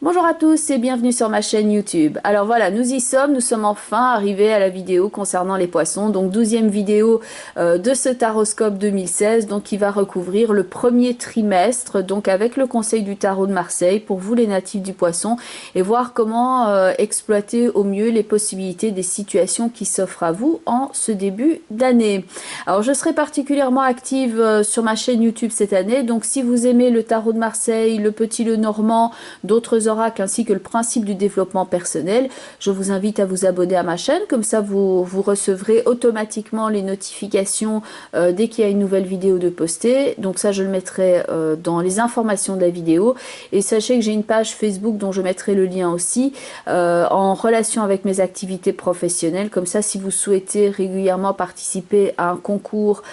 Bonjour à tous et bienvenue sur ma chaîne YouTube. Alors voilà, nous y sommes, nous sommes enfin arrivés à la vidéo concernant les poissons. Donc 12e vidéo de ce Taroscope 2016, donc qui va recouvrir le premier trimestre, donc avec le Conseil du Tarot de Marseille pour vous les natifs du poisson et voir comment exploiter au mieux les possibilités des situations qui s'offrent à vous en ce début d'année. Alors je serai particulièrement active sur ma chaîne YouTube cette année, donc si vous aimez le Tarot de Marseille, le Petit Le Normand, d'autres oracles ainsi que le principe du développement personnel, je vous invite à vous abonner à ma chaîne, comme ça vous recevrez automatiquement les notifications dès qu'il y a une nouvelle vidéo de postée. Donc ça je le mettrai dans les informations de la vidéo, et sachez que j'ai une page Facebook dont je mettrai le lien aussi en relation avec mes activités professionnelles, comme ça si vous souhaitez régulièrement participer à un concours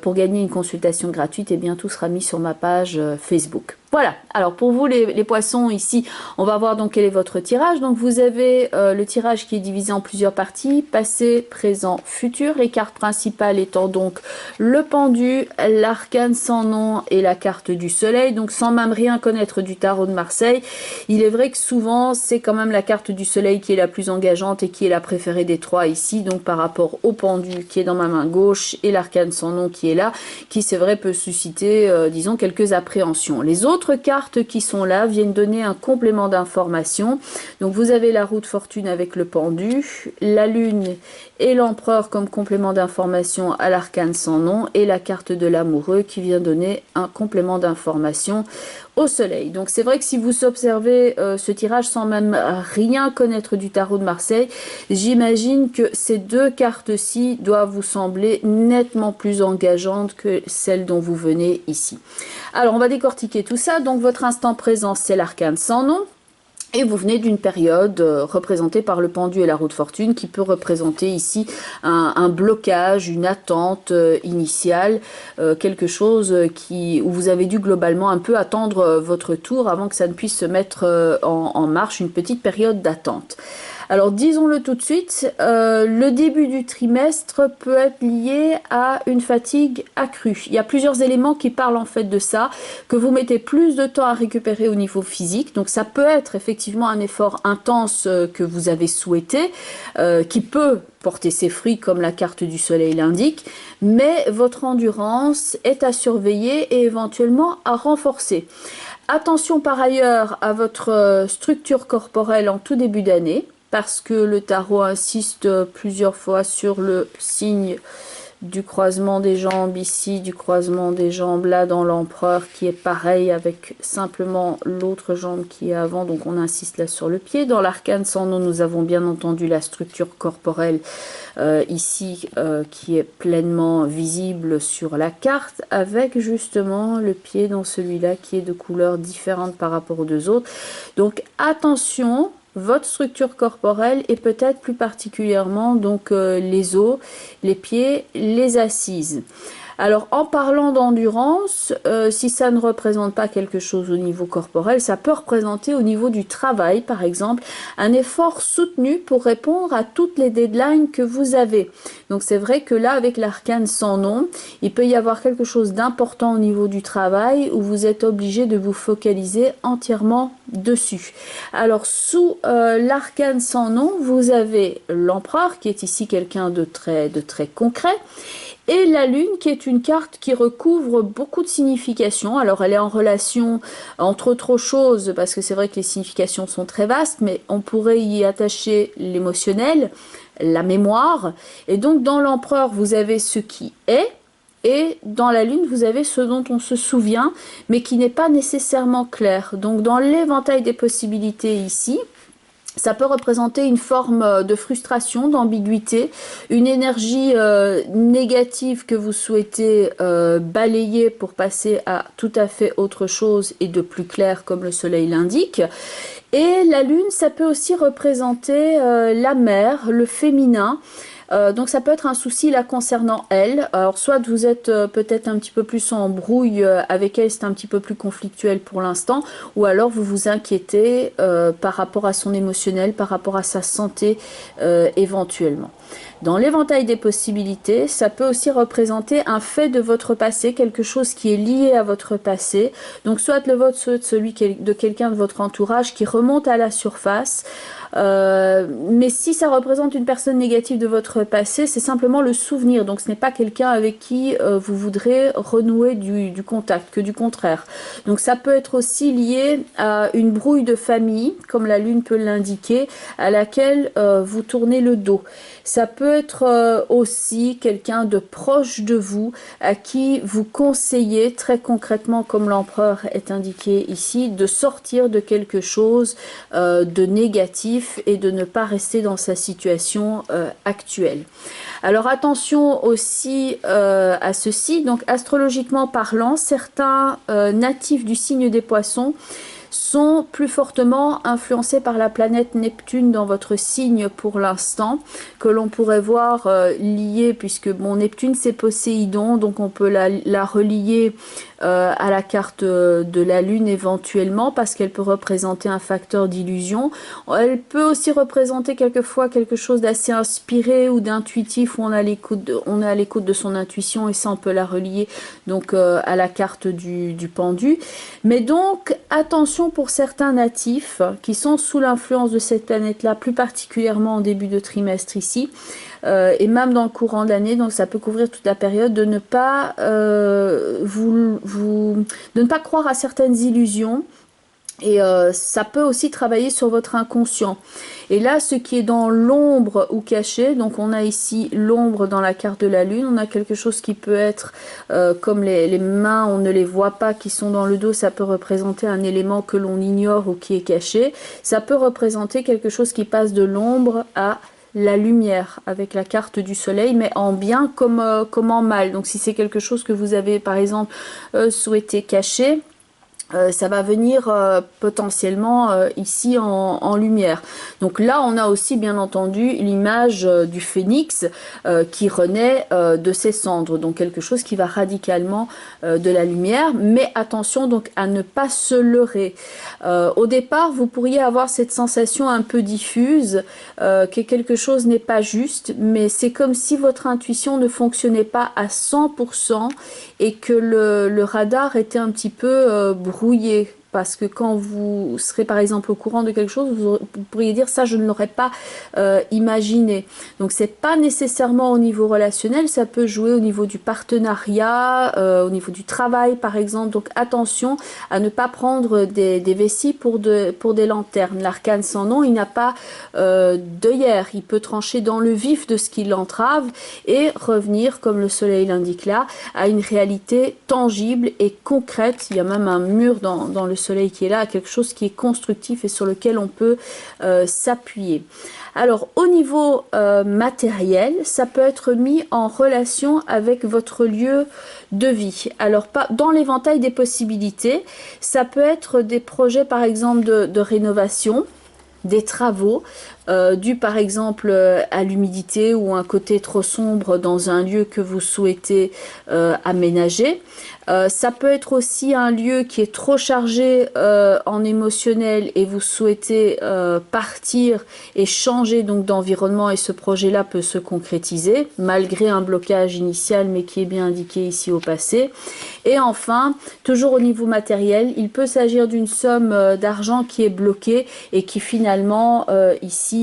pour gagner une consultation gratuite, et bien tout sera mis sur ma page Facebook. Voilà, alors pour vous les poissons ici, on va voir donc quel est votre tirage. Donc vous avez le tirage qui est divisé en plusieurs parties, passé, présent, futur. Les cartes principales étant donc le pendu, l'arcane sans nom et la carte du soleil. Donc sans même rien connaître du tarot de Marseille, il est vrai que souvent c'est quand même la carte du soleil qui est la plus engageante et qui est la préférée des trois ici. Donc par rapport au pendu qui est dans ma main gauche et l'arcane sans nom qui est là, qui c'est vrai peut susciter disons quelques appréhensions. Les autres cartes qui sont là viennent donner un complément d'information. Donc vous avez la roue de fortune avec le pendu, la lune et l'empereur comme complément d'information à l'arcane sans nom, et la carte de l'amoureux qui vient donner un complément d'information au soleil. Donc c'est vrai que si vous observez ce tirage sans même rien connaître du tarot de Marseille, j'imagine que ces deux cartes-ci doivent vous sembler nettement plus engageantes que celles dont vous venez ici. Alors on va décortiquer tout ça. Donc votre instant présent, c'est l'arcane sans nom. Et vous venez d'une période représentée par le pendu et la roue de fortune, qui peut représenter ici un blocage, une attente initiale, quelque chose où vous avez dû globalement un peu attendre votre tour avant que ça ne puisse se mettre en marche, une petite période d'attente. Alors disons-le tout de suite, le début du trimestre peut être lié à une fatigue accrue. Il y a plusieurs éléments qui parlent en fait de ça, que vous mettez plus de temps à récupérer au niveau physique. Donc ça peut être effectivement un effort intense que vous avez souhaité, qui peut porter ses fruits comme la carte du soleil l'indique, mais votre endurance est à surveiller et éventuellement à renforcer. Attention par ailleurs à votre structure corporelle en tout début d'année, parce que le tarot insiste plusieurs fois sur le signe du croisement des jambes ici, du croisement des jambes là dans l'empereur, qui est pareil avec simplement l'autre jambe qui est avant, donc on insiste là sur le pied. Dans l'arcane sans nom, nous avons bien entendu la structure corporelle ici qui est pleinement visible sur la carte, avec justement le pied dans celui-là qui est de couleur différente par rapport aux deux autres. Donc attention, votre structure corporelle et peut-être plus particulièrement donc les os, les pieds, les assises. Alors en parlant d'endurance, si ça ne représente pas quelque chose au niveau corporel, ça peut représenter au niveau du travail par exemple un effort soutenu pour répondre à toutes les deadlines que vous avez. Donc c'est vrai que là avec l'arcane sans nom, il peut y avoir quelque chose d'important au niveau du travail où vous êtes obligé de vous focaliser entièrement dessus. Alors sous l'arcane sans nom, vous avez l'empereur qui est ici quelqu'un de très concret, et la lune qui est une carte qui recouvre beaucoup de significations. Alors elle est en relation entre autres choses, parce que c'est vrai que les significations sont très vastes, mais on pourrait y attacher l'émotionnel, la mémoire, et donc dans l'empereur vous avez ce qui est, et dans la lune vous avez ce dont on se souvient mais qui n'est pas nécessairement clair. Donc dans l'éventail des possibilités ici, ça peut représenter une forme de frustration, d'ambiguïté, une énergie négative que vous souhaitez balayer pour passer à tout à fait autre chose et de plus clair comme le soleil l'indique. Et la lune, ça peut aussi représenter la mer, le féminin, Donc ça peut être un souci là concernant elle. Alors soit vous êtes peut-être un petit peu plus en brouille avec elle, c'est un petit peu plus conflictuel pour l'instant, ou alors vous vous inquiétez par rapport à son émotionnel, par rapport à sa santé éventuellement. Dans l'éventail des possibilités, ça peut aussi représenter un fait de votre passé, quelque chose qui est lié à votre passé. Donc soit le vôtre, soit celui de quelqu'un de votre entourage qui remonte à la surface. Mais si ça représente une personne négative de votre passé, c'est simplement le souvenir. Donc ce n'est pas quelqu'un avec qui vous voudrez renouer du contact, que du contraire. Donc ça peut être aussi lié à une brouille de famille, comme la lune peut l'indiquer, à laquelle vous tournez le dos. Ça peut être aussi quelqu'un de proche de vous, à qui vous conseillez très concrètement, comme l'empereur est indiqué ici, de sortir de quelque chose de négatif et de ne pas rester dans sa situation actuelle. Alors attention aussi à ceci, donc astrologiquement parlant, certains natifs du signe des poissons sont plus fortement influencés par la planète Neptune dans votre signe pour l'instant, que l'on pourrait voir lié, puisque bon, Neptune c'est Poséidon, donc on peut la relier à la carte de la Lune éventuellement, parce qu'elle peut représenter un facteur d'illusion. Elle peut aussi représenter quelquefois quelque chose d'assez inspiré ou d'intuitif, où on est à l'écoute de son intuition, et ça on peut la relier donc à la carte du pendu. Mais donc attention pour certains natifs qui sont sous l'influence de cette planète-là, plus particulièrement en début de trimestre ici, et même dans le courant de l'année, donc ça peut couvrir toute la période, de ne pas de ne pas croire à certaines illusions. Et ça peut aussi travailler sur votre inconscient. Et là, ce qui est dans l'ombre ou caché, donc on a ici l'ombre dans la carte de la Lune, on a quelque chose qui peut être comme les mains, on ne les voit pas, qui sont dans le dos, ça peut représenter un élément que l'on ignore ou qui est caché. Ça peut représenter quelque chose qui passe de l'ombre à la lumière avec la carte du soleil, mais en bien comme en mal. Donc si c'est quelque chose que vous avez par exemple souhaité cacher, ça va venir potentiellement ici en lumière. Donc là on a aussi bien entendu l'image du phénix qui renaît de ses cendres, donc quelque chose qui va radicalement de la lumière, mais attention donc à ne pas se leurrer. Au départ vous pourriez avoir cette sensation un peu diffuse que quelque chose n'est pas juste, mais c'est comme si votre intuition ne fonctionnait pas à 100% et que le radar était un petit peu brouillé. Parce que quand vous serez par exemple au courant de quelque chose, vous pourriez dire ça je ne l'aurais pas imaginé. Donc c'est pas nécessairement au niveau relationnel, ça peut jouer au niveau du partenariat, au niveau du travail par exemple. Donc attention à ne pas prendre des vessies pour des lanternes. L'arcane sans nom, il n'a pas d'œillère, il peut trancher dans le vif de ce qui l'entrave et revenir, comme le soleil l'indique là, à une réalité tangible et concrète. Il y a même un mur dans le soleil qui est là, quelque chose qui est constructif et sur lequel on peut s'appuyer. Alors au niveau matériel, ça peut être mis en relation avec votre lieu de vie. Alors pas dans l'éventail des possibilités, ça peut être des projets par exemple de rénovation, des travaux dus par exemple à l'humidité ou un côté trop sombre dans un lieu que vous souhaitez aménager. Ça peut être aussi un lieu qui est trop chargé en émotionnel et vous souhaitez partir et changer donc d'environnement, et ce projet là peut se concrétiser malgré un blocage initial mais qui est bien indiqué ici au passé. Et enfin, toujours au niveau matériel, il peut s'agir d'une somme d'argent qui est bloquée et qui finalement ici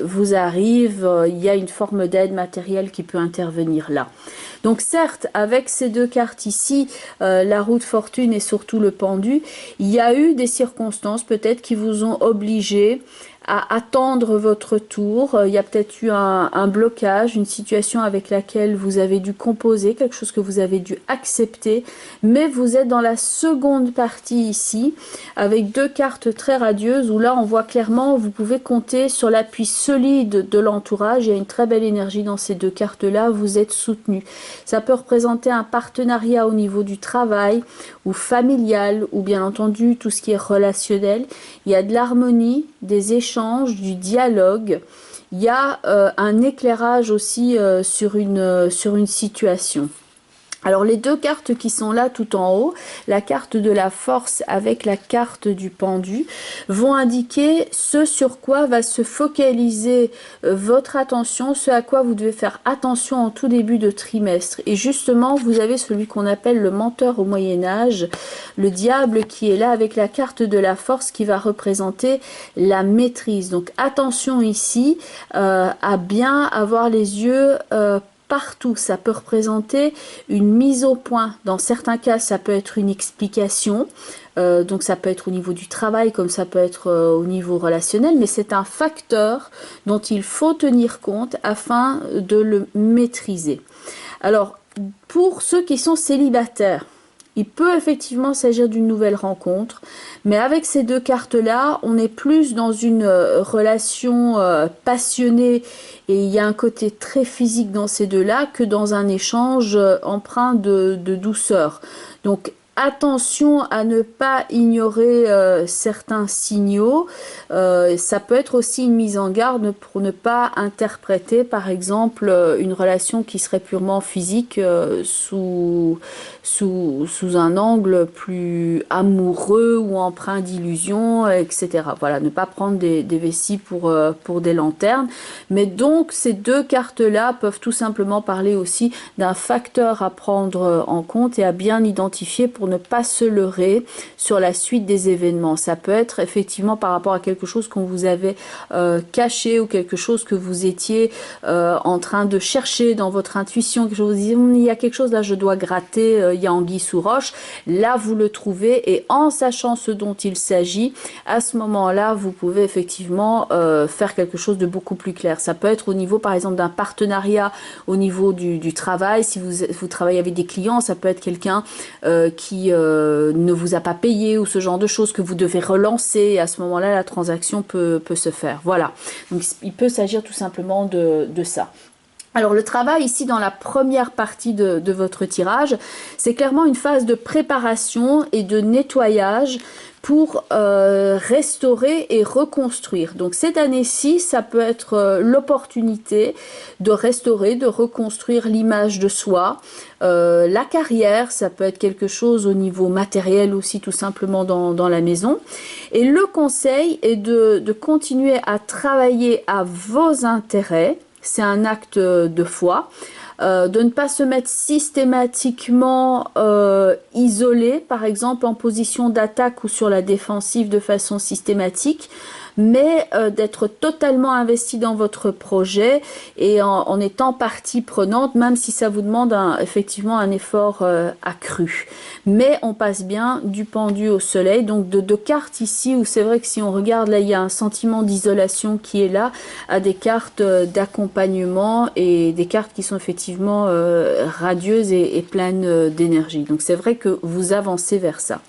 vous arrive, il y a une forme d'aide matérielle qui peut intervenir là. Donc certes, avec ces deux cartes ici, la roue de fortune et surtout le pendu, il y a eu des circonstances peut-être qui vous ont obligé à attendre votre tour. Il y a peut-être eu un blocage, une situation avec laquelle vous avez dû composer, quelque chose que vous avez dû accepter, mais vous êtes dans la seconde partie ici, avec deux cartes très radieuses, où là on voit clairement, vous pouvez compter sur l'appui solide de l'entourage. Il y a une très belle énergie dans ces deux cartes-là, vous êtes soutenu. Ça peut représenter un partenariat au niveau du travail, ou familial, ou bien entendu tout ce qui est relationnel. Il y a de l'harmonie, des échanges, du dialogue. il y a un éclairage aussi sur une situation. Alors les deux cartes qui sont là tout en haut, la carte de la force avec la carte du pendu, vont indiquer ce sur quoi va se focaliser votre attention, ce à quoi vous devez faire attention en tout début de trimestre. Et justement, vous avez celui qu'on appelle le menteur au Moyen-Âge, le diable qui est là avec la carte de la force qui va représenter la maîtrise. Donc attention ici à bien avoir les yeux partout. Ça peut représenter une mise au point. Dans certains cas, ça peut être une explication. Donc ça peut être au niveau du travail comme ça peut être au niveau relationnel, mais c'est un facteur dont il faut tenir compte afin de le maîtriser. Alors, pour ceux qui sont célibataires, il peut effectivement s'agir d'une nouvelle rencontre, mais avec ces deux cartes-là, on est plus dans une relation passionnée et il y a un côté très physique dans ces deux-là que dans un échange empreint de douceur. Donc, attention à ne pas ignorer certains signaux. Ça peut être aussi une mise en garde pour ne pas interpréter, par exemple, une relation qui serait purement physique sous un angle plus amoureux ou empreint d'illusion, etc. Voilà, ne pas prendre des vessies pour des lanternes. Mais donc, ces deux cartes-là peuvent tout simplement parler aussi d'un facteur à prendre en compte et à bien identifier pour ne pas se leurrer sur la suite des événements. Ça peut être effectivement par rapport à quelque chose qu'on vous avait caché ou quelque chose que vous étiez en train de chercher dans votre intuition, quelque chose, vous disiez, il y a quelque chose là, je dois gratter, il y a anguille sous roche. Là, vous le trouvez et en sachant ce dont il s'agit, à ce moment-là, vous pouvez effectivement faire quelque chose de beaucoup plus clair. Ça peut être au niveau, par exemple, d'un partenariat, au niveau du travail. Si vous travaillez avec des clients, ça peut être quelqu'un qui ne vous a pas payé ou ce genre de choses que vous devez relancer. Et à ce moment-là, la transaction peut se faire. Voilà. Donc, il peut s'agir tout simplement de ça. Alors le travail ici dans la première partie de votre tirage, c'est clairement une phase de préparation et de nettoyage pour restaurer et reconstruire. Donc cette année-ci, ça peut être l'opportunité de restaurer, de reconstruire l'image de soi. La carrière, ça peut être quelque chose au niveau matériel aussi, tout simplement dans la maison. Et le conseil est de continuer à travailler à vos intérêts. C'est un acte de foi, de ne pas se mettre systématiquement isolé, par exemple en position d'attaque ou sur la défensive de façon systématique, mais d'être totalement investi dans votre projet et en étant partie prenante, même si ça vous demande effectivement un effort accru. Mais on passe bien du pendu au soleil, donc de cartes ici où c'est vrai que si on regarde là, il y a un sentiment d'isolation qui est là, à des cartes d'accompagnement et des cartes qui sont effectivement radieuses et pleines d'énergie. Donc c'est vrai que vous avancez vers ça.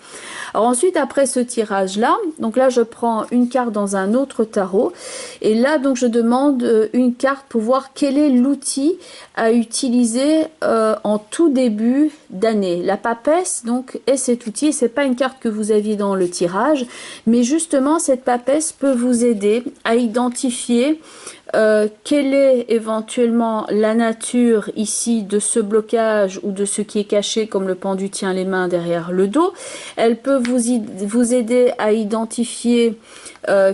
Alors ensuite, après ce tirage-là, donc là, je prends une carte dans un autre tarot. Et là, donc, je demande une carte pour voir quel est l'outil à utiliser en tout début d'année. La papesse, donc, est cet outil. C'est pas une carte que vous aviez dans le tirage, mais justement, cette papesse peut vous aider à identifier quelle est éventuellement la nature ici de ce blocage ou de ce qui est caché comme le pendu tient les mains derrière le dos. Elle peut vous aider à identifier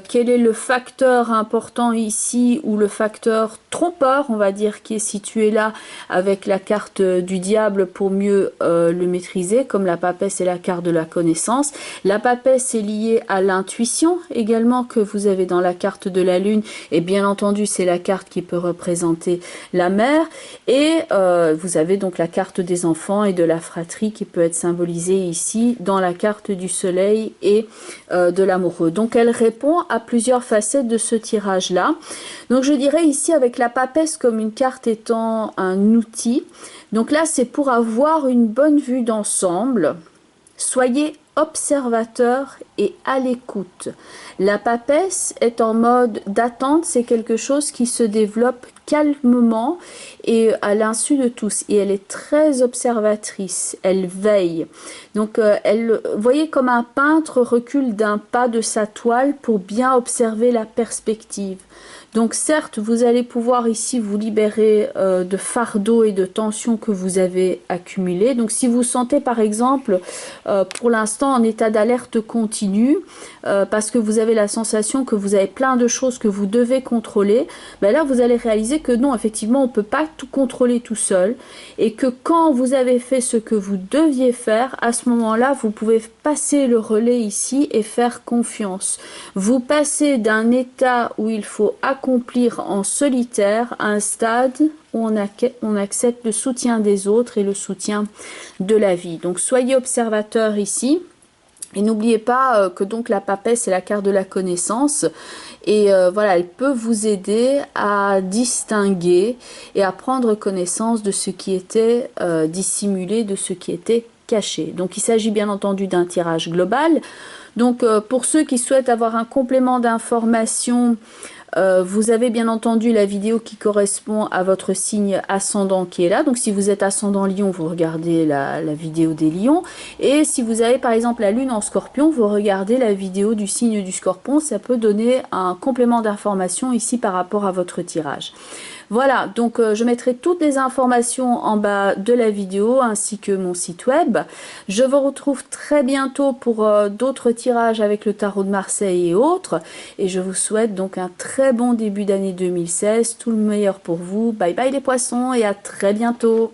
quel est le facteur important ici ou le facteur trompeur, on va dire, qui est situé là avec la carte du diable pour mieux le maîtriser, comme la papesse est la carte de la connaissance. La papesse est liée à l'intuition également que vous avez dans la carte de la lune et bien entendu c'est la carte qui peut représenter la mère et vous avez donc la carte des enfants et de la fratrie qui peut être symbolisée ici dans la carte du soleil et de l'amoureux. Donc elle répond à plusieurs facettes de ce tirage là. Donc je dirais ici avec la papesse comme une carte étant un outil. Donc là c'est pour avoir une bonne vue d'ensemble. Soyez observateur et à l'écoute. La papesse est en mode d'attente, c'est quelque chose qui se développe calmement et à l'insu de tous. Et elle est très observatrice, elle veille. Donc elle, voyez comme un peintre recule d'un pas de sa toile pour bien observer la perspective. Donc certes, vous allez pouvoir ici vous libérer de fardeaux et de tensions que vous avez accumulés. Donc si vous sentez par exemple pour l'instant en état d'alerte continue, parce que vous avez la sensation que vous avez plein de choses que vous devez contrôler, ben là vous allez réaliser que non, effectivement on ne peut pas tout contrôler tout seul, et que quand vous avez fait ce que vous deviez faire, à ce moment-là vous pouvez passer le relais ici et faire confiance. Vous passez d'un état où il faut accomplir en solitaire à un stade où on accepte le soutien des autres et le soutien de la vie. Donc soyez observateur ici. Et n'oubliez pas que donc la papesse c'est la carte de la connaissance et voilà, elle peut vous aider à distinguer et à prendre connaissance de ce qui était dissimulé, de ce qui était caché. Donc il s'agit bien entendu d'un tirage global. Donc pour ceux qui souhaitent avoir un complément d'information, vous avez bien entendu la vidéo qui correspond à votre signe ascendant qui est là. Donc si vous êtes ascendant Lion, vous regardez la vidéo des lions. Et si vous avez par exemple la lune en scorpion, vous regardez la vidéo du signe du scorpion. Ça peut donner un complément d'information ici par rapport à votre tirage. Voilà, donc je mettrai toutes les informations en bas de la vidéo ainsi que mon site web. Je vous retrouve très bientôt pour d'autres tirages avec le tarot de Marseille et autres. Et je vous souhaite donc un très bon début d'année 2016. Tout le meilleur pour vous. Bye bye les poissons et à très bientôt.